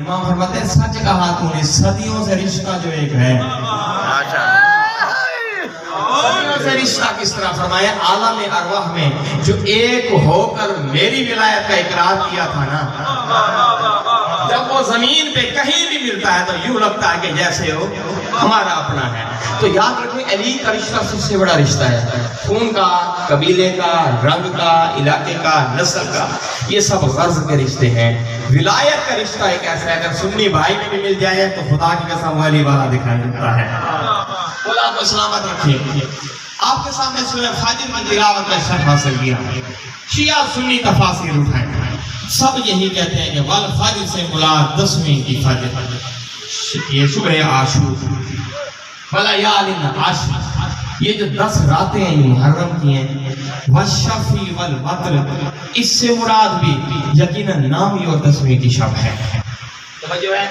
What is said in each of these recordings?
امام فرماتے ہیں سچ کہا تو نے، صدیوں سے رشتہ جو ایک ہے، صدیوں سے رشتہ کس طرح فرمایا عالم ارواح میں جو ایک ہو کر میری ولایت کا اقرار کیا تھا نا، جب وہ زمین پہ کہیں بھی ملتا ہے تو یوں لگتا ہے کہ جیسے وہ ہمارا اپنا ہے۔ تو یاد رکھیں علی کا رشتہ سب سے بڑا رشتہ ہے، خون کا، قبیلے کا، رنگ کا، علاقے کا، نسل کا، یہ سب غرض کے رشتے ہیں۔ ولایت کا رشتہ ایک ایسا ہے اگر سنی بھائی میں بھی مل جائے تو خدا کی قسم ولی والا دکھائی دیتا ہے۔ خدا کو سلامت رکھیے۔ آپ کے سامنے سورہ فاجر کی تلاوت کا شرح حاصل کیا، شیعہ سنی تفاسیر اٹھائیں، سب یہی کہتے ہیں کہ والفجر سے مراد 10ویں کی فجر، یہ صبح عاشور، ولیالٍ عشر، یہ جو 10 راتیں ہیں محرم کی ہیں، والشفع والوتر، اس سے مراد بھی یقیناً نامی اور 10ویں کی شب ہے۔ توجہ ہے؟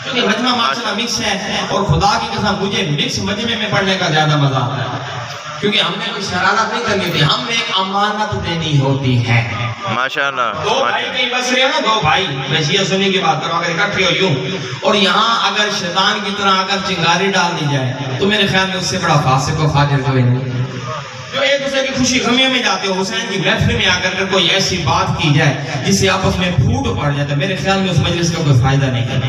کیونکہ مجمع ماشاءاللہ مکس ہے، اور خدا کی قسم مجھے مکس مجمع میں پڑھنے کا زیادہ مزہ آتا ہے، کیونکہ ہم نے کوئی شرارت نہیں کرنی تھی، ہم نے ایک امانت دینی ہوتی ہے۔ ماشاءاللہ دو بھائی کہیں بس رہے نا، دو بھائی، میں شیعہ سنی کی بات کروں، اگر اکٹھے ہو یوں، اور یہاں اگر شیطان کی طرح اگر چنگاری ڈال دی جائے تو میرے خیال میں اس سے بڑا فاسق و فاجر کوئی نہیں۔ جو ایک دوسرے کی خوشی غمیوں میں جاتے ہو، حسین کی محفل میں آ کر کوئی ایسی بات کی جائے جس سے آپس میں پھوٹ پڑ جاتا ہے، میرے خیال میں اس مجلس کا کوئی فائدہ نہیں کرنا۔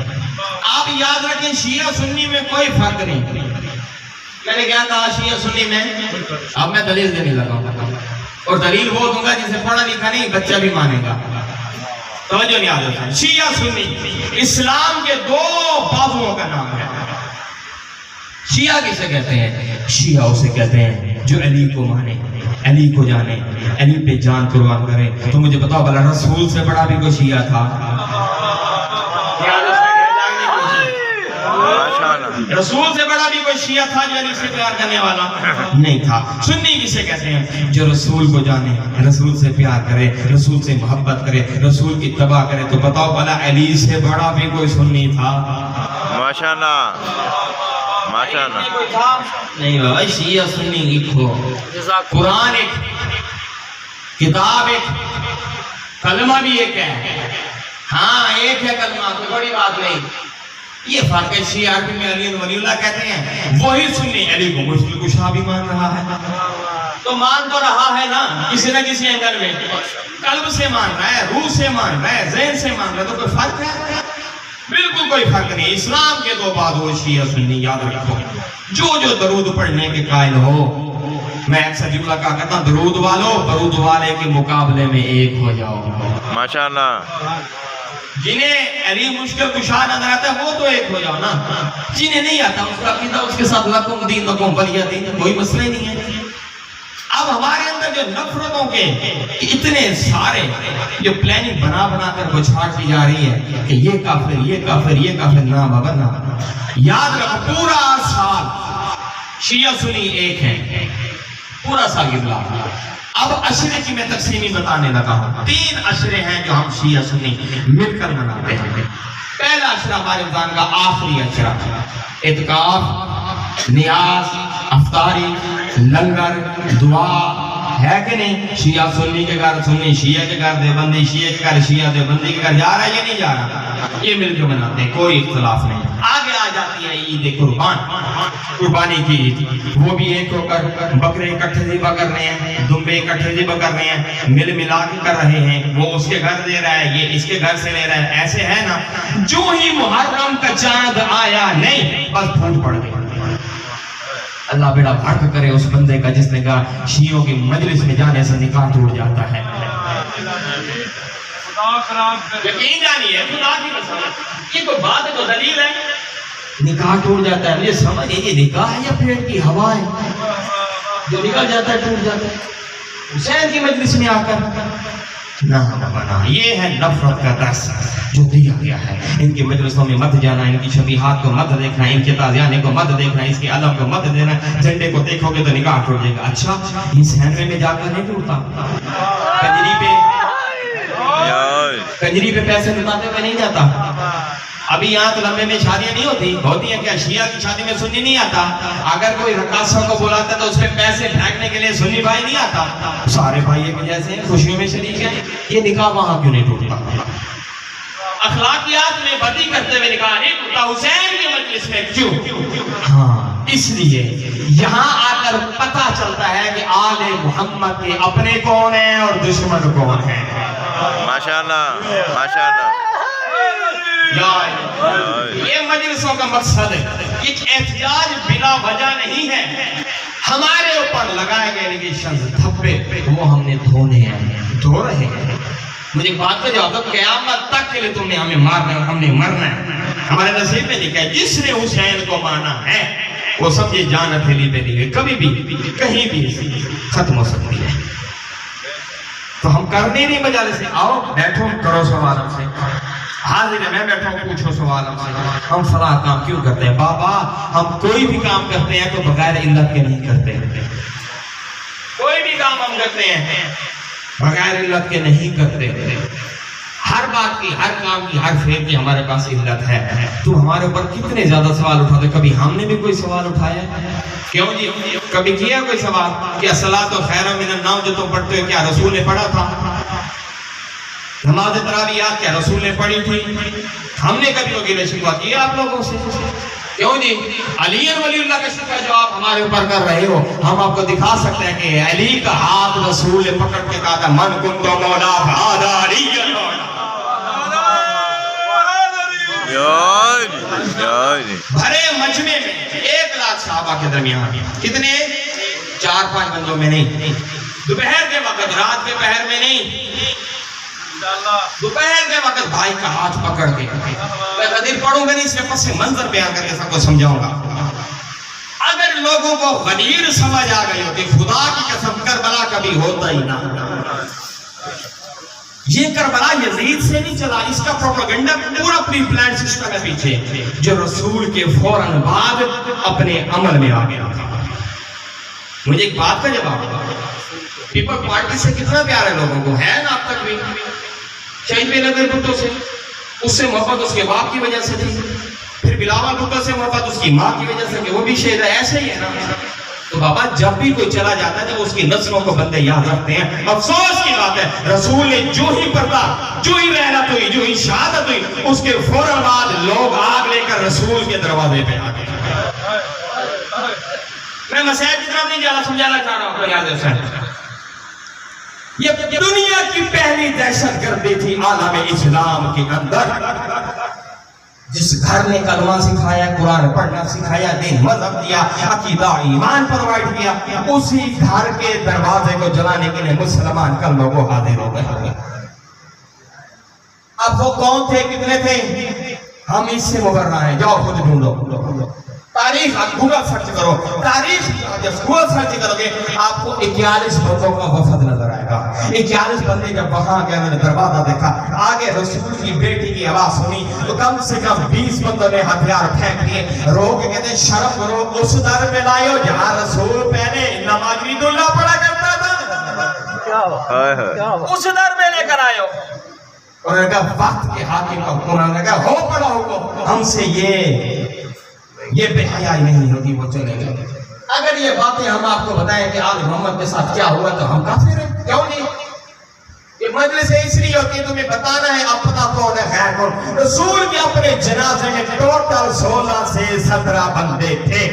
آپ یاد رکھیں شیعہ سنی میں کوئی فرق نہیں۔ میں نے کہا تھا شیعہ سنی میں، اب میں دلیل دینے لگا ہوں، اور دلیل وہ دوں گا جسے پڑھا لکھا نہیں بچہ بھی مانے گا۔ توجہ نہیں آتا، شیعہ سنی اسلام کے 2 بازوؤں کا نام ہے۔ شیعہ کسے کہتے ہیں؟ شیعہ اسے کہتے ہیں جو علی کو مانے، علی کو جانے، علی پہ جان قربان کرے۔ تو مجھے بتاؤ بھلا رسول سے بڑا بھی کوئی شیعہ تھا؟ رسول سے بڑا بھی کوئی شیعہ تھا جو علی سے پیار کرنے والا؟ نہیں تھا۔ سنی کسے کہتے ہیں؟ جو رسول کو جانے، رسول سے پیار کرے، رسول سے محبت کرے، رسول کی اتباع کرے۔ تو بتاؤ بھلا علی سے بڑا بھی کوئی سنی تھا؟ ماشاءاللہ ماشاءاللہ نہیں بابا، شیعہ سنی ایک ہو، قرآن ایک، کتاب ایک، کلمہ بھی ایک ہے۔ ہاں ایک ہے کلمہ، کوئی بڑی بات نہیں۔ یہ فرق ہے، شیعہ عربی میں علی ولی اللہ کہتے ہیں، وہی سنی علی کو مشکل کشا بھی مان رہا ہے۔ تو مان تو رہا ہے نا کسی نہ کسی اینگل میں، قلب سے مان رہا ہے، روح سے مان رہا ہے، ذہن سے مان رہا ہے، تو کوئی فرق ہے؟ بالکل کوئی فرق نہیں۔ اسلام کے 2 بازو شیعہ سنی، یاد رکھو۔ جو درود پڑھنے کے قائل ہو، میں اکثر جملہ کہا کرتا ہوں، درود والے کے مقابلے میں ایک ہو جاؤ۔ ماشاءاللہ جنہیں علی مشکل کشا نظر آتا ہے وہ تو ایک ہو جاؤ نا، جنہیں نہیں آتا اس کا عقیدہ اس کے ساتھ لکم دینکم ولی دین، کوئی مسئلہ نہیں ہے۔ اب ہمارے اندر جو نفرتوں کے اتنے سارے جو پلاننگ بنا کر وہ چھاٹ دی جا رہی ہے کہ یہ کافر، یہ کافر، یہ کافر، نہ بابا نہ۔ یاد رکھو پورا سال شیعہ سنی ایک ہے، پورا سال گزرا۔ اب عشرے کی میں تقسیمی بتانے لگا ہوں۔ 3 عشرے ہیں جو ہم شیعہ سنی مل کر مناتے ہیں۔ پہلا عشرہ ہمارے رمضان کا آخری عشرہ، اعتکاف، نیاز، افطاری، لنگر، دعا، ہے کہ نہیں؟ شیعہ سنی کے گھر سنی، شیعہ کے گھر دیوبندی، شیعہ کے گھر شیعہ دیوبندی کے گھر جا رہا ہے یا نہیں جا رہا؟ یہ مل کے مناتے ہیں، کوئی اختلاف نہیں۔ آگے آ جاتی ہے عید قربان، قربانی کی عید، وہ بھی ایک ہو کر بکرے اکٹھے ذبح کر رہے ہیں، دمبے اکٹھے ذبح کر رہے ہیں، ملا کے کر رہے ہیں۔ وہ اس کے گھر دے رہا ہے، یہ اس کے گھر سے لے رہا ہے، ایسے ہے نا۔ جو ہی محرم کا چاند آیا نہیں بس پھوٹ پڑ گئی۔ اللہ بیڑا بھڑک کرے اس بندے کا جس نے کہا شیعوں کی مجلس میں جانے سے نکاح ٹوٹ جاتا ہے۔ یقین جانیے خدا کی قسم، یہ کوئی بات ہے تو دلیل ہے، نکاح ٹوٹ جاتا ہے۔ مجھے سمجھ یہ نکاح ہے یا پیٹ کی ہوا ہے جو نکل جاتا ہے ٹوٹ جاتا ہے؟ حسین کی مجلس میں آ کر نہ بنا، یہ ہے نفرت کا درس جو دیا گیا ہے۔ ان کی مجلسوں میں مت جانا، ان کی شبیہات کو مت دیکھنا، ان کے تازیانے کو مت دیکھنا، اس کے علم کو مت دینا۔ جھنڈے کو دیکھو گے تو نکاح ٹوٹ جائے گا۔ اچھا یہ سینوے میں جا کر نہیں ٹوٹتا، کنجری پہ پیسے لٹاتے ہوئے نہیں جاتا۔ ابھی یہاں تو لمبے میں شادیاں نہیں ہوتی ہیں کیا؟ شیعہ کی شادی میں سنی نہیں آتا؟ اگر کوئی رقاصوں کو بلاتا ہے تو اس پہ پیسے پھینکنے کے لیے سنی بھائی نہیں آتا؟ سارے بھائی ایک جیسے ہیں، خوشیوں میں شریک ہیں۔ یہ نکاح وہاں کیوں نہیں ٹوٹتا؟ اخلاقیات میں بدی کرتے ہوئے نکاح نہیں ہوتا حسین کی مجلس میں کیوں؟ ہاں اس لیے یہاں آ کر پتہ چلتا ہے کہ آل محمد کے اپنے کون ہیں اور دشمن کون ہیں. ماشاءاللہ ماشاءاللہ. یہ مجلسوں کا مقصد ہے کہ احتجاج بلا وجہ نہیں ہے. ہمارے اوپر لگائے گئے ریلیگیشنز دھبے وہ ہم نے دھونے ہیں, دھو رہے ہیں. مجھے بات کا جواب دو, قیامت تک کے لیے تم نے ہمیں مارنا ہے اور ہم نے مرنا ہے. ہمارے نصیب میں لکھا ہے جس نے حسین کو مانا ہے وہ سمجھے جان ہتھیلی پہ نہیں ہوئی, کبھی بھی کہیں بھی ختم ہو سکتی ہے. تو ہم کرنے نہیں بجا سے آؤ بیٹھو کرو سوال ہم سے, حاضر ہے میں بیٹھا ہوں پوچھو سوال ہم سے. ہم فلاں کام کیوں کرتے ہیں بابا؟ ہم کوئی بھی کام کرتے ہیں تو بغیر علت کے نہیں کرتے. کوئی بھی کام ہم کرتے ہیں بغیر علت کے نہیں کرتے. ہر بات کی, ہر کام کی, ہر فعل کی ہمارے پاس علت ہے. تو ہمارے اوپر کتنے زیادہ سوال اٹھاتے, کبھی ہم نے بھی کوئی سوال اٹھایا ہے؟ کیوں جی کبھی کیا کوئی سوال کہ الصلاۃ خیر من النوم جو تم پڑھتے ہو کیا رسول نے پڑھا تھا؟ نماز تراویح کیا رسول نے پڑھی تھی؟ ہم نے کبھی وغیرہ شکوا کیا آپ لوگوں سے؟ کیوں جی علی ولی اللہ کا شکر جو آپ ہمارے اوپر کر رہے ہو, ہم آپ کو دکھا سکتے ہیں کہ علی کا ہاتھ رسول نے پکڑ کے کہا تھا من کنت مولا فہذا علی. بھرے مجمع میں 1,00,000 صحابہ کے درمیان کتنے؟ 4-5 بندوں میں نہیں, دوپہر کے وقت, رات کے پہر میں نہیں, دوپہر کے وقت بھائی کا ہاتھ پکڑ کے میں غدیر پڑھوں گا نہیں, اس میں پس منظر بیان کر کے سب کو سمجھاؤں گا. اگر لوگوں کو غدیر سمجھ آ گئی ہوتی, خدا کی قسم کربلا کبھی ہوتا ہی نہ. یہ کربلا یزید سے نہیں چلا, اس کا پروپیگنڈا پورا پری پلان سسٹم ہے پیچھے جو رسول کے فوراً بعد اپنے عمل میں آ گیا تھا. مجھے ایک بات کا جواب, پیپل پارٹی سے کتنا پیار ہے لوگوں کو, ہے نا اب تک بھی؟ شہید بے نظیر بھٹو سے اس سے محبت اس کے باپ کی وجہ سے تھی, پھر بلاول بھٹو سے محبت اس کی ماں کی وجہ سے کہ وہ بھی شہید ہے, ایسے ہی ہے نا. تو بابا جب بھی کوئی چلا جاتا ہے تو اس کی نسلوں کو بندے یاد رکھتے ہیں. افسوس کی بات ہے رسول نے جو ہی پردہ, جو ہی رحلت ہوئی, جو ہی شہادت ہوئی, اس کے فوراً بعد لوگ آگ لے کر رسول کے دروازے پہ آ گئے. میں مسائل کی طرف نہیں جانا, سمجھانا چاہ رہا ہوں یاد ہے. یہ دنیا کی پہلی دہشت گردی تھی عالم اسلام کے اندر. جس گھر نے کلمہ سکھایا, قرآن پڑھنا سکھایا, دین مذہب دیا, عقیدہ ایمان پرووائڈ کیا, اسی گھر کے دروازے کو جلانے کے لیے مسلمان کلمہ کو حاضر ہو گئے. اب وہ کون تھے, کتنے تھے, ہم اس سے مبرہ ہیں. جاؤ خود ڈھونڈو تاریخ, گوگل سرچ کرو تاریخ, جب گوگل سرچ کرو گے آپ کو 41 بندوں کا وفد نظر آئے گا. 41 بندے جب وہاں گئے, میں نے دروازہ دیکھا, آگے رسول کی بیٹی کی آواز سنی تو کم سے کم 20 بندوں نے ہتھیار پھینک دیے, رو کے کہتے ہیں شرم کرو, اس در پہ لائے ہو جہاں رسول پہلے نماز اللہ پڑھا کرتا تھا, اس در پہ لے کر آئے ہو. اور انہوں نے کہا وقت کے حاکم کا حکم, انہوں نے کہا ہو پڑا حکم, ہم سے یہ بے حیائی نہیں ہوتی, وہ چلے گئے. اگر یہ باتیں ہم آپ کو بتائیں کہ آل محمد کے ساتھ کیا ہوا تو ہم کافر ہیں. کیوں نہیں؟ یہ مجلس اس لیے ہوتی ہے تمہیں بتانا ہے اب پتہ کون ہے خیر کون. رسول کے اپنے جنازے میں ٹوٹل 16 سے 17 بندے تھے.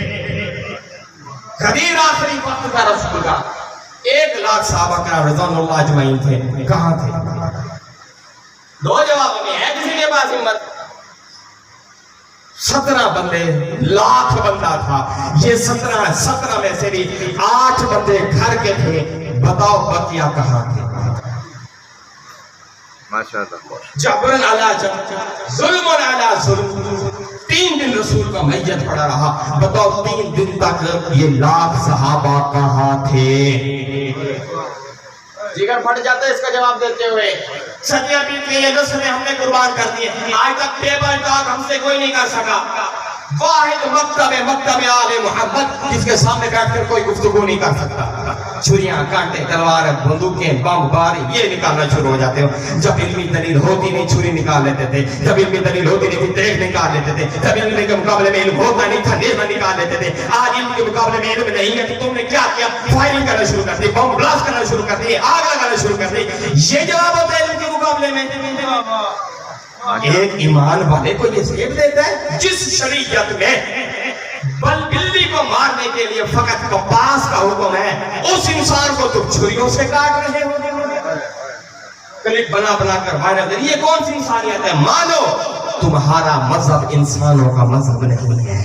غدیر آخری وقت کا رسول کا 1,00,000 صحابہ کرام رضوان اللہ اجمعین تھے, کہاں تھے؟ دو جواب میں ہے کسی کے پاس ہمت. 17 بندے, لاکھ بندہ تھا. یہ 17 میں سے بھی 8 بندے گھر کے تھے. بتاؤ بقیہ کہاں تھے؟ جبرن علی جبر, ظلم علی ظلم. 3 دن رسول کا میت پڑا رہا. بتاؤ 3 دن تک یہ لاکھ صحابہ کہاں تھے؟ جگر پھٹ جاتا ہے اس کا جواب دیتے ہوئے. صدیہ بیت گئی, یہ نسلیں ہم نے قربان کر دی, آج تک ٹیبل ٹاک ہم سے کوئی نہیں کر سکا. واحد مکتب آل محمد جس کے سامنے بیٹھ کر کوئی گفتگو نہیں کر سکتا. چھریاں, کانٹے, تلوار, بندوقیں, بم, بار یہ نکالنا شروع ہو جاتے ہو. جب علمی دلیل ہوتی نہیں چھری نکال لیتے تھے, جب علمی دلیل ہوتی نہیں تھی تیغ نکال لیتے تھے, جب علم کے مقابلے میں علم ہوتا نہیں تھا نیزہ نکال لیتے تھے. آج علم کے مقابلے میں علم نہیں ہے تو تم نے کیا کیا؟ فائرنگ کرنا شروع کر دی, بم بلاسٹ کرنا شروع کر دی, آگ لگانا شروع کر دی. یہ جواب ہوتا ہے علم کے مقابلے میں. ایک ایمان والے کو یہ سیب دیتا ہے جس شریعت میں بلی کو مارنے کے لیے فقط کپاس کا حکم ہے، اس انسان کو تم چھریوں سے کاٹ رہے ہو۔ کلپ بنا بنا کر وائرل، یہ کون سی انسانیت ہے؟ مانو تمہارا مذہب انسانوں کا مذہب نہیں ہے،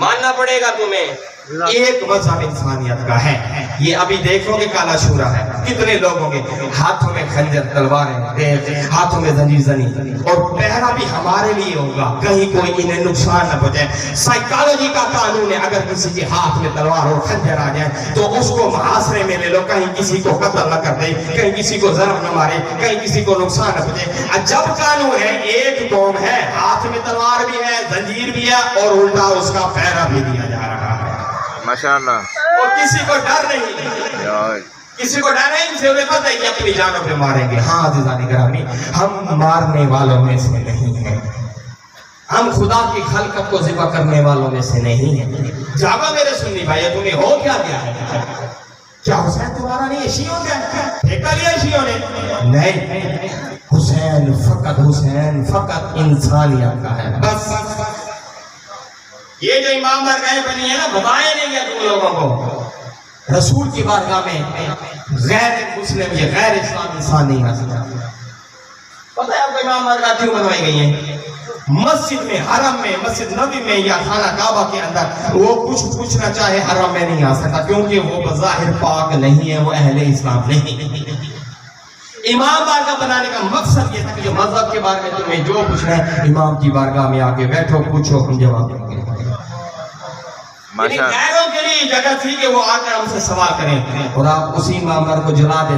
ماننا پڑے گا تمہیں۔ ایک مذہب انسانیت کا ہے، یہ ابھی دیکھو کہ کالا شورا ہے، کتنے لوگوں کے ہاتھوں میں خنجر تلواریں، ہاتھوں میں زنجیر زنی، اور پہرا بھی ہمارے لیے ہوگا کہیں کوئی انہیں نقصان نہ پہنچے۔ سائیکالوجی کا قانون ہے، اگر کسی کے ہاتھ میں تلوار اور خنجر آ جائے تو اس کو محاصرے میں لے لو، کہیں کسی کو قتل نہ کر دے، کہیں کسی کو ضرر نہ مارے، کہیں کسی کو نقصان نہ پہنچے۔ جب قانون ہے ایک قوم ہے، ہاتھ میں تلوار بھی ہے، زنجیر بھی ہے، اور الٹا اس کا پہرا بھی دیا جا رہا ہے، ماشاءاللہ، اور کسی کو ڈر نہیں، کسی کو ڈر ہے، اسے انہیں پتہ ہے کہ اپنی جانوں پہ ماریں گے۔ ہاں عزیزان گرامی، ہم مارنے والوں میں سے نہیں ہیں، ہم خدا کی خلقت کو ذبح کرنے والوں میں سے نہیں ہیں۔ جاگو میرے سنی بھائی، تمہیں ہو کیا گیا ہے؟ کیا حسین تمہارا نہیں ہے؟ شیعوں کا ٹھیکہ لیا شیعوں نے؟ نہیں، حسین فقط انسانیت کا ہے بس۔ یہ جو امام بارگاہیں بنی ہے نا، بتایا نہیں گیا تم لوگوں کو، رسول کی بارگاہ میں غیر مسلم یہ غیر اسلام انسان نہیں آ سکتا۔ پتہ ہے آپ کو امام بارگاہ کیوں بنوائی گئی ہیں؟ مسجد میں، حرم میں، مسجد نبی میں یا خانہ کعبہ کے اندر وہ کچھ پوچھنا چاہے حرم میں نہیں آ سکتا، کیونکہ وہ بظاہر پاک نہیں ہے، وہ اہل اسلام نہیں۔ امام بارگاہ بنانے کا مقصد یہ تھا کہ جو مذہب کے بارے میں تمہیں جو پوچھنا ہے، امام کی بارگاہ میں آ کے بیٹھو، پوچھو، ہم جواب دیں گے۔ غیروں کے لیے جگہ تھی کہ وہ آ کر ہم سے سوال کریں، اور آپ اسی امام کو جلا دیتے